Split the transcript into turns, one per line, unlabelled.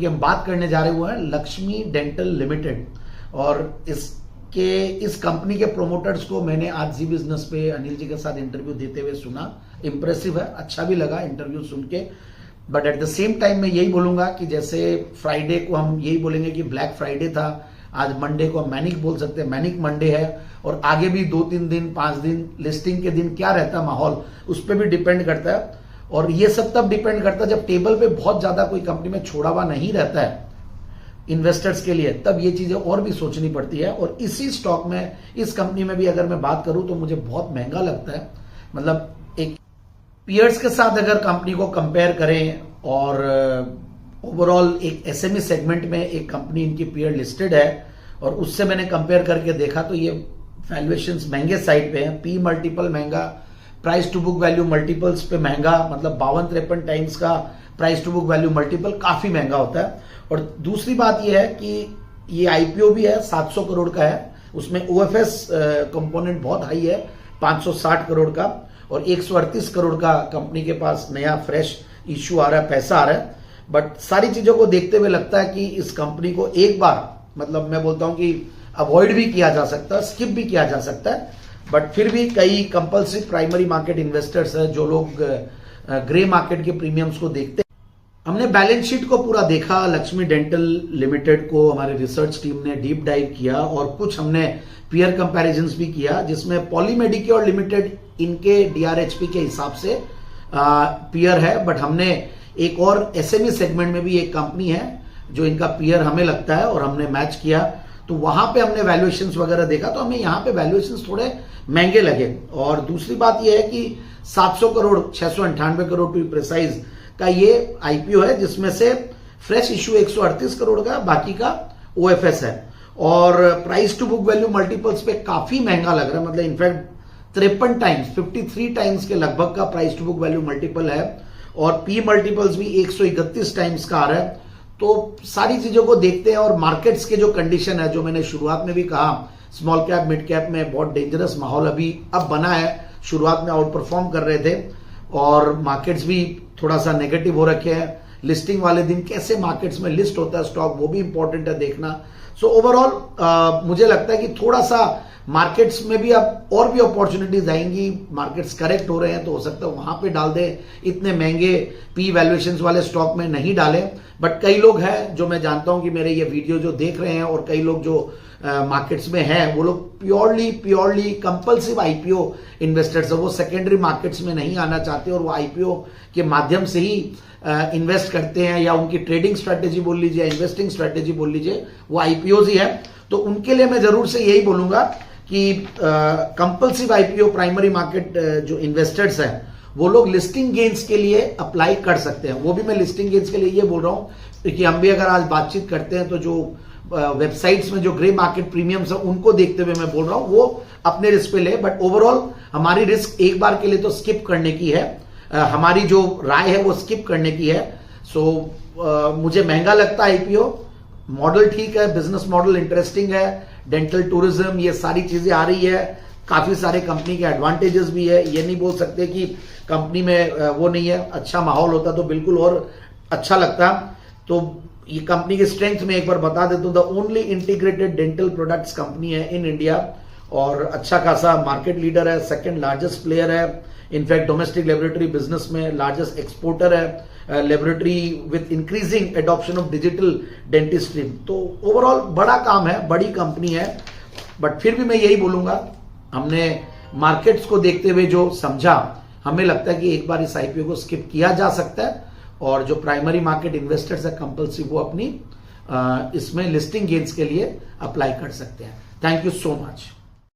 की हम बात करने जा रहे हुए हैं लक्ष्मी डेंटल लिमिटेड। और इस कंपनी के प्रोमोटर्स को मैंने आज जी बिजनेस पे अनिल जी के साथ इंटरव्यू देते हुए सुना। इंप्रेसिव है, अच्छा भी लगा इंटरव्यू सुन के। But at the same time मैं यही बोलूंगा कि जैसे फ्राइडे को हम यही बोलेंगे कि ब्लैक फ्राइडे था, आज मंडे को हम मैनिक बोल सकते हैं, मैनिक मंडे है। और आगे भी 2-3 दिन 5 दिन लिस्टिंग के दिन क्या रहता है माहौल, उस पर भी डिपेंड करता है। और ये सब तब डिपेंड करता है जब टेबल पे बहुत ज्यादा कोई कंपनी में छोड़ा हुआ नहीं रहता है इन्वेस्टर्स के लिए, तब ये चीजें और भी सोचनी पड़ती है। और इसी स्टॉक में, इस कंपनी में भी अगर मैं बात करूं तो मुझे बहुत महंगा लगता है। मतलब एक पीयर्स के साथ अगर कंपनी को कंपेयर करें और ओवरऑल एक एसएमई सेगमेंट में एक कंपनी इनकी पीयर लिस्टेड है और उससे मैंने कंपेयर करके देखा तो ये वैल्यूएशंस महंगे साइड पे हैं। पी मल्टीपल महंगा, price to book value multiples पे महंगा, मतलब 52-53 टाइम्स का price to book value multiple काफी महंगा होता है। और दूसरी बात यह है कि ये आईपीओ भी है, 700 करोड़ का है, उसमें ओएफएस कंपोनेंट बहुत हाई है, 560 करोड़ का। और 138 करोड़ का कंपनी के पास नया फ्रेश इश्यू आ रहा है, पैसा आ रहा है। बट सारी चीजों को देखते हुए लगता है कि इस कंपनी को एक बार, मतलब मैं बोलता हूं कि अवॉइड भी किया जा सकता है, स्किप भी किया जा सकता है। बट फिर भी कई कंपल्सरी प्राइमरी मार्केट इन्वेस्टर्स है जो लोग ग्रे मार्केट के प्रीमियम्स को देखते हैं। हमने बैलेंस शीट को पूरा देखा, लक्ष्मी डेंटल लिमिटेड को हमारे रिसर्च टीम ने डीप डाइव किया और कुछ हमने पीयर कंपैरिजंस भी किया, जिसमें पॉली मेडिक्योर लिमिटेड इनके डीआरएचपी के हिसाब से पीयर है। बट हमने एक और एसएमई सेगमेंट में भी एक कंपनी है जो इनका पीयर हमें लगता है और हमने मैच किया, तो वहां पे हमने वैल्यूएशंस वगैरह देखा तो हमें यहाँ पे वैल्यूएशंस थोड़े महंगे लगे। और दूसरी बात यह है कि 700 करोड़ 698 करोड़ टू प्रिसाइज का ये आईपीओ है, जिसमें से फ्रेश इश्यू 138 करोड़ का, बाकी का ओएफएस है। और price to book value multiples पे काफी महंगा लग रहा है, मतलब इनफैक्ट 53 टाइम्स 53 टाइम्स के लगभग का price to book value multiple है। और पी मल्टीपल्स भी 131 टाइम्स का आ रहा है। तो सारी चीजों को देखते हैं और मार्केट्स के जो कंडीशन है, जो मैंने शुरुआत में भी कहा, स्मॉल कैप मिड कैप में बहुत डेंजरस माहौल अभी अब बना है। शुरुआत में आउट परफॉर्म कर रहे थे और मार्केट्स भी थोड़ा सा नेगेटिव हो रखे हैं। लिस्टिंग वाले दिन कैसे मार्केट्स में लिस्ट होता है स्टॉक, वो भी इंपॉर्टेंट है देखना। सो ओवरऑल मुझे लगता है कि थोड़ा सा मार्केट्स में भी अब और भी अपॉर्चुनिटीज आएंगी। मार्केट्स करेक्ट हो रहे हैं तो हो सकता है वहां पे डाल दे, इतने महंगे पी वैल्यूएशंस वाले स्टॉक में नहीं डालें। बट कई लोग हैं जो मैं जानता हूं कि मेरे ये वीडियो जो देख रहे हैं और कई लोग जो मार्केट्स में हैं, वो लोग प्योरली कंपल्सिव आईपीओ इन्वेस्टर्स है। वो सेकेंडरी मार्केट्स में नहीं आना चाहते और वो आईपीओ के माध्यम से ही इन्वेस्ट करते हैं, या उनकी ट्रेडिंग स्ट्रैटेजी बोल लीजिए, इन्वेस्टिंग स्ट्रैटेजी बोल लीजिए, वो आईपीओ ही है। तो उनके लिए मैं जरूर से यही बोलूंगा कि कंपल्सिव आईपीओ प्राइमरी मार्केट जो इन्वेस्टर्स हैं वो लोग लिस्टिंग गेन्स के लिए अप्लाई कर सकते हैं। वो भी मैं लिस्टिंग गेन्स के लिए ये बोल रहा हूं कि हम भी अगर आज बातचीत करते हैं तो जो वेबसाइट्स में जो ग्रे मार्केट प्रीमियम्स है उनको देखते हुए मैं बोल रहा हूं वो अपने रिस्क पे ले। बट ओवरऑल हमारी रिस्क एक बार के लिए तो स्किप करने की है, हमारी जो राय है वो स्किप करने की है। सो मुझे महंगा लगता है आईपीओ, मॉडल ठीक है, बिजनेस मॉडल इंटरेस्टिंग है, डेंटल टूरिज्म ये सारी चीजें आ रही है, काफी सारे कंपनी के एडवांटेजेस भी है। ये नहीं बोल सकते कि कंपनी में वो नहीं है, अच्छा माहौल होता तो बिल्कुल और अच्छा लगता। तो ये कंपनी की स्ट्रेंथ में एक बार बता देता हूं, the only integrated dental products company है इन इंडिया और अच्छा खासा मार्केट लीडर है, सेकंड लार्जेस्ट प्लेयर है। इनफैक्ट डोमेस्टिक लेबोरेटरी बिजनेस में लार्जेस्ट एक्सपोर्टर है, laboratory with increasing adoption of digital dentistry. तो ओवरऑल बड़ा काम है, बड़ी कंपनी है। बट फिर भी मैं यही बोलूंगा, हमने मार्केट्स को देखते हुए जो समझा, हमें लगता है कि एक बार इस आईपीओ को स्किप किया जा सकता है और जो प्राइमरी मार्केट इन्वेस्टर्स है कंपल्सिव, वो अपनी इसमें लिस्टिंग गेन्स के लिए अप्लाई कर सकते हैं। Thank you so much.